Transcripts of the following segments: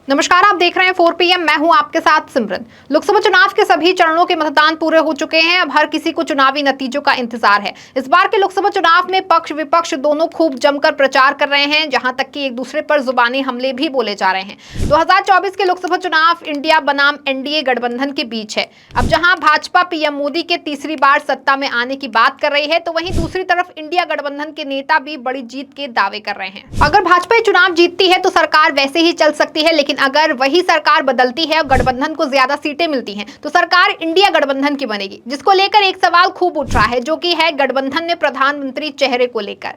नमस्कार, आप देख रहे हैं 4 PM। मैं हूं आपके साथ सिमरन। लोकसभा चुनाव के सभी चरणों के मतदान पूरे हो चुके हैं। अब हर किसी को चुनावी नतीजों का इंतजार है। इस बार के लोकसभा चुनाव में पक्ष विपक्ष दोनों खूब जमकर प्रचार कर रहे हैं, जहां तक कि एक दूसरे पर जुबानी हमले भी बोले जा रहे हैं। 2024 के लोकसभा चुनाव इंडिया बनाम एनडीए गठबंधन के बीच है। अब जहां भाजपा पीएम मोदी के तीसरी बार सत्ता में आने की बात कर रही है, तो वहीं दूसरी तरफ इंडिया गठबंधन के नेता भी बड़ी जीत के दावे कर रहे हैं। अगर भाजपा चुनाव जीतती है तो सरकार वैसे ही चल सकती है, लेकिन अगर वही सरकार बदलती है और गठबंधन को ज्यादा सीटें मिलती हैं तो सरकार इंडिया गठबंधन की बनेगी, जिसको लेकर एक सवाल खूब उठ रहा है, जो कि है गठबंधन में प्रधानमंत्री चेहरे को लेकर।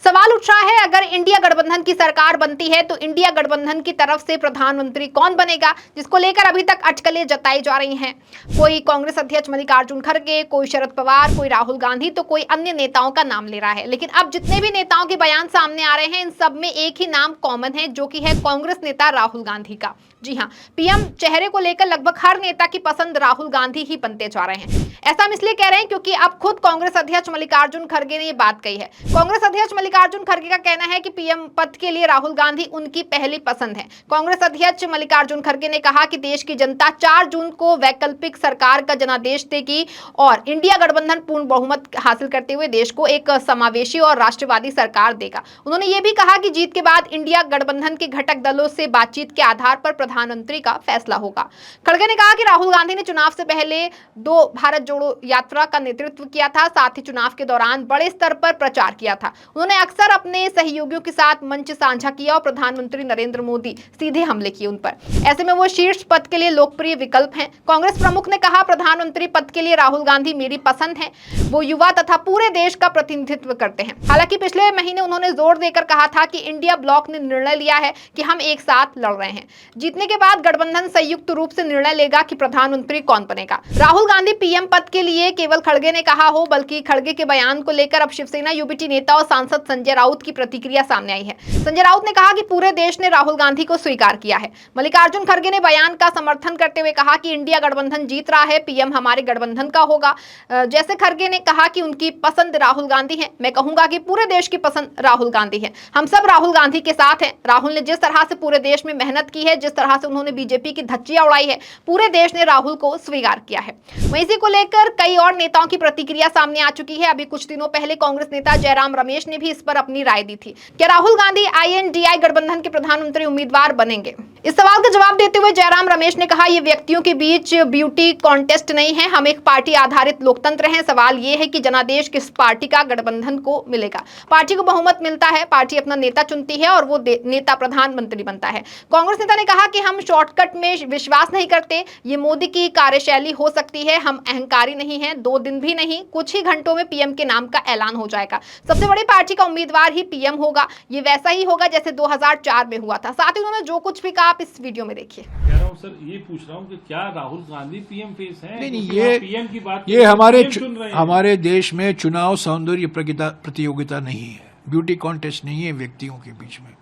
सवाल उठ रहा है, अगर इंडिया गठबंधन की सरकार बनती है तो इंडिया गठबंधन की तरफ से प्रधानमंत्री कौन बनेगा, जिसको लेकर अभी तक अटकलें जताई जा रही हैं। कोई कांग्रेस अध्यक्ष मल्लिकार्जुन खड़गे, कोई शरद पवार, कोई राहुल गांधी, तो कोई अन्य नेताओं का नाम ले रहा है। लेकिन अब जितने भी नेताओं के बयान सामने आ रहे हैं, इन सब में एक ही नाम कॉमन है, जो कि है कांग्रेस नेता राहुल गांधी का। जी हां, पीएम चेहरे को लेकर लगभग हर नेता की पसंद राहुल गांधी ही बनते जा रहे हैं। ऐसा हम इसलिए कह रहे हैं क्योंकि अब खुद कांग्रेस अध्यक्ष मल्लिकार्जुन खड़गे ने ये बात कही है। कांग्रेस अध्यक्ष मल्लिकार्जुन खड़गे का कहना है कि पीएम पद के लिए राहुल गांधी उनकी पहली पसंद है। कांग्रेस अध्यक्ष मल्लिकार्जुन खड़गे ने कहा कि देश की जनता 4 जून को वैकल्पिक सरकार का जनादेश देगी और इंडिया गठबंधन पूर्ण बहुमत हासिल करते हुए देश को एक समावेशी और राष्ट्रवादी सरकार देगा। उन्होंने ये भी कहा कि जीत के बाद इंडिया गठबंधन के घटक दलों से बातचीत के आधार पर प्रधानमंत्री का फैसला होगा। खड़गे ने कहा कि राहुल गांधी ने चुनाव से पहले 2 भारत जोड़ो यात्रा का नेतृत्व किया था, साथ ही चुनाव के दौरान बड़े स्तर पर प्रचार किया था। उन्होंने अक्सर अपने सहयोगियों के साथ मंच साझा किया और प्रधानमंत्री नरेंद्र मोदी सीधे हमले किए उन पर। ऐसे में वो शीर्ष पद के लिए लोकप्रिय विकल्प हैं। कांग्रेस प्रमुख ने कहा, प्रधानमंत्री पद के लिए राहुल गांधी मेरी पसंद है। वो युवा तथा पूरे देश का प्रतिनिधित्व करते हैं। हालांकि पिछले महीने उन्होंने जोर देकर कहा था कि इंडिया ब्लॉक ने निर्णय लिया है कि हम एक साथ लड़ रहे हैं। जीतने के बाद गठबंधन संयुक्त रूप से निर्णय लेगा कि प्रधानमंत्री कौन बनेगा। राहुल गांधी पीएम पद के लिए केवल खड़गे ने कहा हो, बल्कि खड़गे के बयान को लेकर अब शिवसेना यूबीटी नेता और सांसद संजय राउत की प्रतिक्रिया सामने आई है। संजय राउत ने कहा कि पूरे देश ने राहुल गांधी को स्वीकार किया है। मल्लिकार्जुन खड़गे ने बयान का समर्थन करते हुए कहा कि इंडिया गठबंधन जीत रहा है, पीएम हमारे गठबंधन का होगा। जैसे खड़गे ने कहा कि उनकी पसंद राहुल गांधी है, मैं कहूंगा कि पूरे देश की पसंद राहुल गांधी है। हम सब राहुल गांधी के साथ हैं। राहुल ने जिस तरह से पूरे देश में मेहनत की है, जिस तरह से उन्होंने बीजेपी की धज्जियां उड़ाई है, पूरे देश ने राहुल को स्वीकार किया है। वहीं इसी को लेकर कई और नेताओं की प्रतिक्रिया सामने आ चुकी है। अभी कुछ दिनों पहले कांग्रेस नेता जयराम रमेश ने भी इस पर अपनी राय दी थी। क्या राहुल गांधी आईएनडीआई गठबंधन के प्रधानमंत्री उम्मीदवार बनेंगे? इस सवाल का जवाब देते हुए जयराम रमेश ने कहा, ये व्यक्तियों के बीच ब्यूटी कॉन्टेस्ट नहीं है, हम एक पार्टी आधारित लोकतंत्र हैं। सवाल ये है कि जनादेश किस पार्टी का गठबंधन को मिलेगा। पार्टी को बहुमत मिलता है, पार्टी अपना नेता चुनती है और वो नेता प्रधानमंत्री बनता है। कांग्रेस नेता ने कहा कि हम शॉर्टकट में विश्वास नहीं करते। ये मोदी की कार्यशैली हो सकती है, हम अहंकारी नहीं हैं। 2 दिन भी नहीं, कुछ ही घंटों में पीएम के नाम का ऐलान हो जाएगा। सबसे बड़ी पार्टी का उम्मीदवार ही पीएम होगा। ये वैसा ही होगा जैसे 2004 में हुआ था। साथ ही उन्होंने जो कुछ भी कहा आप इस वीडियो में देखिए। कह रहा हूं सर, ये पूछ रहा हूं कि क्या राहुल गांधी पीएम फेस हैं? नहीं, ये पीएम की बात, ये हमारे देश में चुनाव सौंदर्य प्रतियोगिता नहीं है, ब्यूटी कॉन्टेस्ट नहीं है व्यक्तियों के बीच में।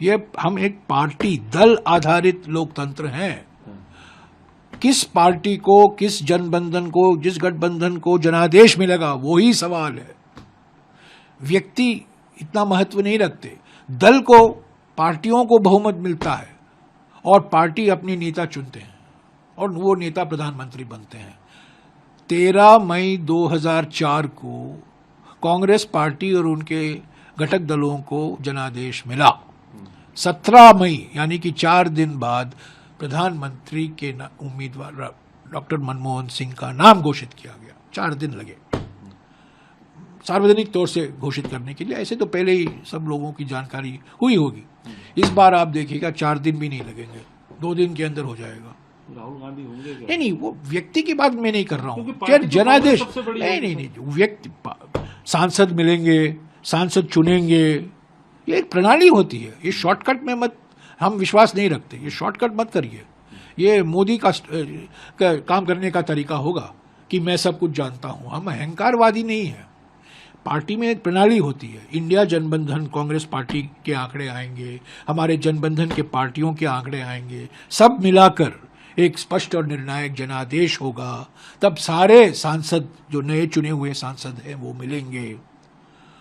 ये हम एक पार्टी दल आधारित लोकतंत्र हैं। किस पार्टी को, किस जनबंधन को, जिस गठबंधन को जनादेश मिलेगा, वही सवाल है। व्यक्ति इतना महत्व नहीं रखते। दल को, पार्टियों को बहुमत मिलता है और पार्टी अपनी नेता चुनते हैं और वो नेता प्रधानमंत्री बनते हैं। 13 मई 2004 को कांग्रेस पार्टी और उनके घटक दलों को जनादेश मिला। 17 मई यानी कि 4 दिन बाद प्रधानमंत्री के उम्मीदवार डॉक्टर मनमोहन सिंह का नाम घोषित किया गया। 4 दिन लगे सार्वजनिक तौर से घोषित करने के लिए। ऐसे तो पहले ही सब लोगों की जानकारी हुई होगी। इस बार आप देखिएगा 4 दिन भी नहीं लगेंगे, 2 दिन के अंदर हो जाएगा। राहुल गांधी होंगे क्या? नहीं, वो व्यक्ति की बात मैं नहीं कर रहा हूँ। क्या जनादेश? नहीं, व्यक्ति, सांसद मिलेंगे, सांसद चुनेंगे, ये एक प्रणाली होती है। ये शॉर्टकट में मत, हम विश्वास नहीं रखते। ये शॉर्टकट मत करिए। ये मोदी का काम करने का तरीका होगा कि मैं सब कुछ जानता हूं। हम अहंकारवादी नहीं है। पार्टी में एक प्रणाली होती है। इंडिया जनबंधन कांग्रेस पार्टी के आंकड़े आएंगे, हमारे जनबंधन के पार्टियों के आंकड़े आएंगे, सब मिलाकर एक स्पष्ट और निर्णायक जनादेश होगा। तब सारे सांसद, जो नए चुने हुए सांसद हैं, वो मिलेंगे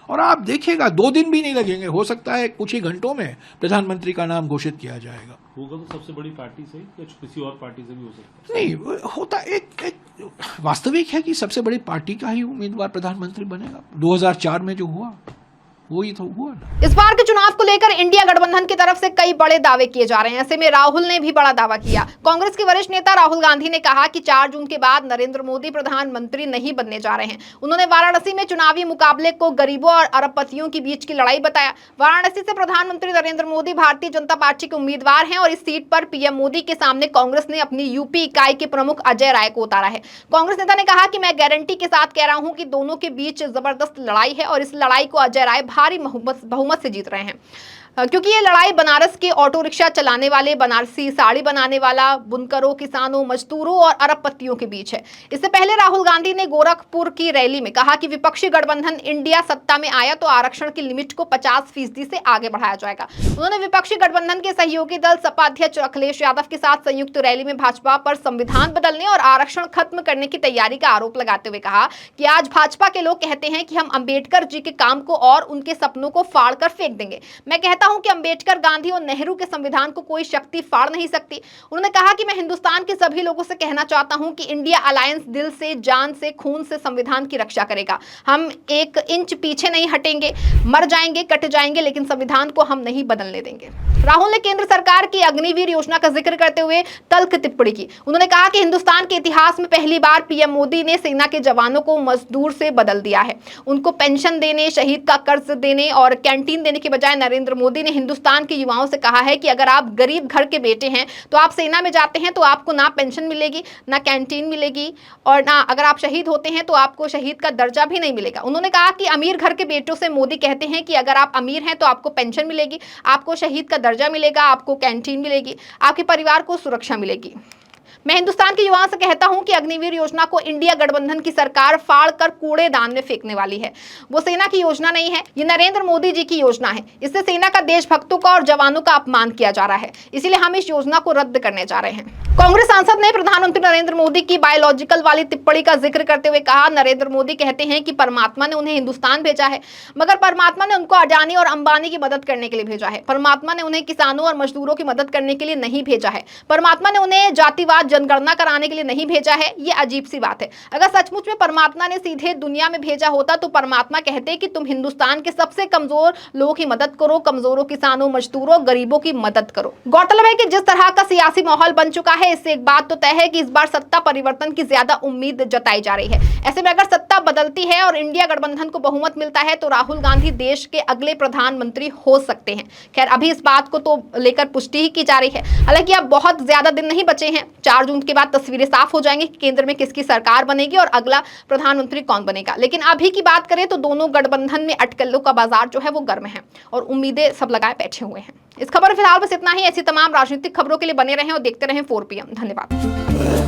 और आप देखिएगा 2 दिन भी नहीं लगेंगे, हो सकता है कुछ ही घंटों में प्रधानमंत्री का नाम घोषित किया जाएगा। होगा तो सबसे बड़ी पार्टी से या किसी और पार्टी से भी हो सकता नहीं होता, एक वास्तविक है कि सबसे बड़ी पार्टी का ही उम्मीदवार प्रधानमंत्री बनेगा। 2004 में जो हुआ वही तो हुआ ना। इस बार के चुनाव को लेकर इंडिया गठबंधन की तरफ से कई बड़े दावे किए जा रहे हैं। ऐसे में राहुल ने भी बड़ा दावा किया। कांग्रेस के वरिष्ठ नेता राहुल गांधी ने कहा कि 4 जून के बाद नरेंद्र मोदी प्रधानमंत्री नहीं बनने जा रहे हैं। उन्होंने वाराणसी में चुनावी मुकाबले को गरीबों और अरबपतियों के बीच की लड़ाई बताया। वाराणसी से प्रधानमंत्री नरेंद्र मोदी भारतीय जनता पार्टी के उम्मीदवार हैं और इस सीट पर पीएम मोदी के सामने कांग्रेस ने अपनी यूपी इकाई के प्रमुख अजय राय को उतारा है। कांग्रेस नेता ने कहा कि मैं गारंटी के साथ कह रहा हूं कि दोनों के बीच जबरदस्त लड़ाई है और इस लड़ाई को अजय राय भारी बहुमत से जीत रहे हैं, क्योंकि ये लड़ाई बनारस के ऑटो रिक्शा चलाने वाले, बनारसी साड़ी बनाने वाला, बुनकरों, किसानों, मजदूरों और अरबपतियों के बीच है। इससे पहले राहुल गांधी ने गोरखपुर की रैली में कहा कि विपक्षी गठबंधन इंडिया सत्ता में आया तो आरक्षण की लिमिट को 50% से आगे बढ़ाया जाएगा। उन्होंने विपक्षी गठबंधन के सहयोगी दल सपा अध्यक्ष अखिलेश यादव के साथ संयुक्त रैली में भाजपा पर संविधान बदलने और आरक्षण खत्म करने की तैयारी का आरोप लगाते हुए कहा कि आज भाजपा के लोग कहते हैं कि हम अंबेडकर जी के काम को और उनके सपनों को फाड़ कर फेंक देंगे। मैं कहता हूं कि अंबेडकर, गांधी और नेहरू के संविधान को कोई शक्ति फाड़ नहीं सकती। उन्होंने कहा कि मैं हिंदुस्तान के सभी लोगों से कहना चाहता हूं कि इंडिया अलायंस दिल से, जान से, खून से संविधान की रक्षा करेगा। हम 1 इंच पीछे नहीं हटेंगे, मर जाएंगे, कट जाएंगे, लेकिन संविधान को हम नहीं बदलने देंगे। राहुल ने केंद्र सरकार की अग्निवीर योजना का जिक्र करते हुए तल्ख टिप्पणी की। उन्होंने कहा कि हिंदुस्तान के इतिहास में पहली बार पीएम मोदी ने सेना के जवानों को मजदूर से बदल दिया है। उनको पेंशन देने, शहीद का कर्ज देने और कैंटीन देने के बजाय नरेंद्र मोदी ने हिंदुस्तान के युवाओं से कहा है कि अगर आप गरीब घर के बेटे हैं तो आप सेना में जाते हैं तो आपको ना पेंशन मिलेगी, ना कैंटीन मिलेगी और ना अगर आप शहीद होते हैं तो आपको शहीद का दर्जा भी नहीं मिलेगा। उन्होंने कहा कि अमीर घर के बेटों से मोदी कहते हैं कि अगर आप अमीर हैं तो आपको पेंशन मिलेगी, आपको शहीद का दर्जा मिलेगा, आपको कैंटीन मिलेगी, आपके परिवार को सुरक्षा मिलेगी। मैं हिंदुस्तान के युवाओं से कहता हूं कि अग्निवीर योजना को इंडिया गठबंधन की सरकार फाड़ कर कूड़ेदान में फेंकने वाली है। वो सेना की योजना नहीं है, ये नरेंद्र मोदी जी की योजना है। इससे सेना का, देशभक्तों का और जवानों का अपमान किया जा रहा है, इसीलिए हम इस योजना को रद्द करने जा रहे हैं। कांग्रेस सांसद ने प्रधानमंत्री नरेंद्र मोदी की बायोलॉजिकल वाली टिप्पणी का जिक्र करते हुए कहा, नरेंद्र मोदी कहते हैं कि परमात्मा ने उन्हें हिंदुस्तान भेजा है, मगर परमात्मा ने उनको अडानी और अंबानी की मदद करने के लिए भेजा है। परमात्मा ने उन्हें किसानों और मजदूरों की मदद करने के लिए नहीं भेजा है। परमात्मा ने उन्हें जातिवाद, जनगणना कराने के लिए नहीं भेजा है। ये अजीब सी बात है। अगर सचमुच में परमात्मा ने सीधे दुनिया में भेजा होता तो परमात्मा कहते कि तुम हिंदुस्तान के सबसे कमजोर लोगों की मदद करो, कमजोरों, किसानों, मजदूरों, गरीबों की मदद करो। गौरतलब है कि जिस तरह का सियासी माहौल बन चुका है, इससे एक बात तो तय है कि इस बार सत्ता परिवर्तन की ज्यादा उम्मीद जताई जा रही है। ऐसे में अगर सत्ता बदलती है और इंडिया गठबंधन को बहुमत मिलता है तो राहुल गांधी देश के अगले प्रधानमंत्री हो सकते हैं। खैर, अभी इस बात को तो लेकर पुष्टि ही की जा रही है। हालांकि अब बहुत ज्यादा दिन नहीं बचे हैं। 4 जून के बाद तस्वीरें साफ हो जाएंगी कि केंद्र में किसकी सरकार बनेगी और अगला प्रधानमंत्री कौन बनेगा। लेकिन अभी की बात करें तो दोनों गठबंधन में अटकलों का बाजार जो है वो गर्म है और उम्मीदें सब लगाए बैठे हुए हैं। इस खबर फिलहाल बस इतना ही। ऐसी तमाम राजनीतिक खबरों के लिए बने रहें और देखते रहें 4 PM। धन्यवाद।